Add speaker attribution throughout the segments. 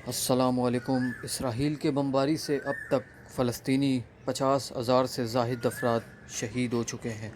Speaker 1: अस्सलामुअलैकुम। इसराइल के बमबारी से अब तक फ़लस्तीनी 50,000 से ज़ाहिद अफराद शहीद हो चुके हैं।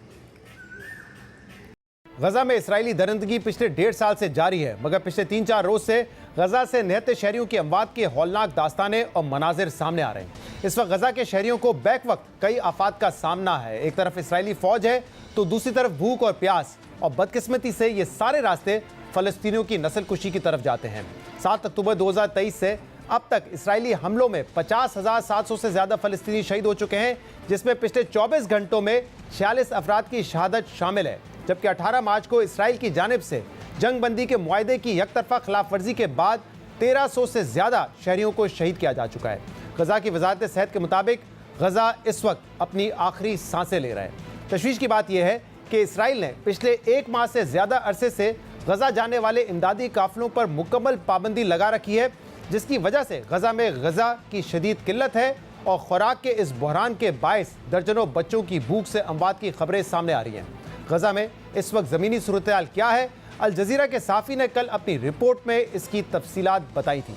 Speaker 2: गजा में इसराइली दरिंदगी पिछले 1.5 साल से जारी है, मगर पिछले 3-4 रोज से गजा से निहत्ते शहरियों की अमवात के हौलनाक दास्तानें और मनाजिर सामने आ रहे हैं। इस वक्त गजा के शहरियों को बैक वक्त कई आफात का सामना है। एक तरफ इसराइली फौज है तो दूसरी तरफ भूख और प्यास, और बदकिस्मती से ये सारे रास्ते फलस्तीनियों की नस्लकुशी की तरफ जाते हैं। 7 अक्टूबर 2023 से अब तक इसराइली हमलों में 50,700 से ज्यादा फलस्तीनी शहीद हो चुके हैं, जिसमें पिछले 24 घंटों में 46 अफराद की शहादत शामिल है। जबकि 18 मार्च को इसराइल की जानिब से जंगबंदी के मुआहदे की यकतरफा खिलाफ वर्जी के बाद 1300 से ज्यादा शहरियों को शहीद किया जा चुका है। गजा की वजारत सेहत के मुताबिक गजा इस वक्त अपनी आखिरी सांसें ले रहा है। तशवीश की बात यह है कि इसराइल ने पिछले 1 माह से ज्यादा अरसे से गजा जाने वाले इमदादी काफिलों पर मुकम्मल पाबंदी लगा रखी है, जिसकी वजह से गजा में गजा की शदीद किल्लत है और खुराक के इस बहरान के बायस दर्जनों बच्चों की भूख से अमवात की खबरें सामने आ रही हैं। गजा में इस वक्त ज़मीनी सूरत हाल क्या है? अल जज़ीरा के साफ़ी ने कल अपनी रिपोर्ट में इसकी तफसीलात बताई थी।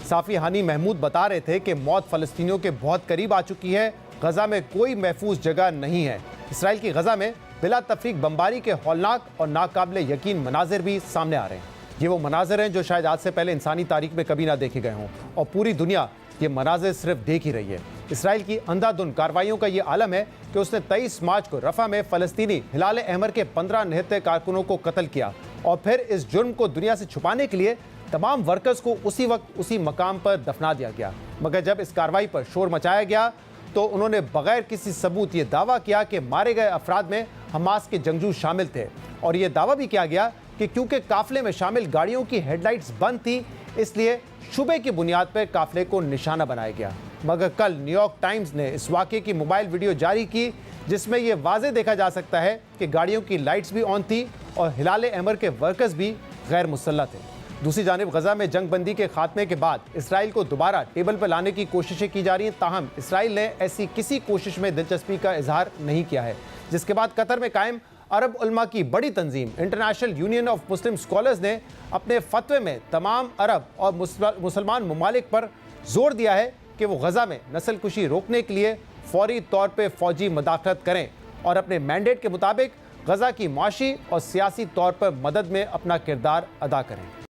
Speaker 2: साफ़ी हानी महमूद बता रहे थे कि मौत फ़लस्तीनियों के बहुत करीब आ चुकी है। गजा में कोई महफूज जगह नहीं है। इसराइल की गजा में बिला तफरीक बमबारी के हौलनाक और नाकाबिले यकीन मनाजिर भी सामने आ रहे हैं। ये वो मनाजिर हैं जो शायद आज से पहले इंसानी तारीख में कभी ना देखे गए हों, और पूरी दुनिया ये मनाजिर सिर्फ देख ही रही है। इसराइल की अंधाधुंध कार्रवाइयों का ये आलम है कि उसने 23 मार्च को रफा में फ़लस्तीनी हिलाल अहमर के 15 निहत्ते कारकुनों को कत्ल किया, और फिर इस जुर्म को दुनिया से छुपाने के लिए तमाम वर्कर्स को उसी वक्त उसी मकाम पर दफना दिया गया। मगर जब इस कार्रवाई पर शोर मचाया गया तो उन्होंने बगैर किसी सबूत ये दावा किया कि मारे गए अफराद में हमास के जंगजू शामिल थे, और ये दावा भी किया गया कि क्योंकि काफिले में शामिल गाड़ियों की हेडलाइट्स बंद थी, इसलिए शुबे की बुनियाद पर काफिले को निशाना बनाया गया। मगर कल न्यूयॉर्क टाइम्स ने इस वाक़े की मोबाइल वीडियो जारी की, जिसमें यह वाज़े देखा जा सकता है कि गाड़ियों की लाइट्स भी ऑन थी और हिलाल अहमर के वर्कर्स भी गैर मुसल्लह थे। दूसरी जानिब गजा में जंगबंदी के खात्मे के बाद इसराइल को दोबारा टेबल पर लाने की कोशिशें की जा रही हैं, ताहम इसराइल ने ऐसी किसी कोशिश में दिलचस्पी का इजहार नहीं किया है, जिसके बाद कतर में कायम अरब उलमा की बड़ी तंजीम international union of Muslim scholars ने अपने फतवे में तमाम अरब और मुसलमान ममालिक पर जोर दिया है कि वो गजा में नस्लकुशी रोकने के लिए फौरी तौर पर फौजी मदाखलत करें और अपने मैंडेट के मुताबिक गजा की माशी और सियासी तौर पर मदद में अपना किरदार अदा करें।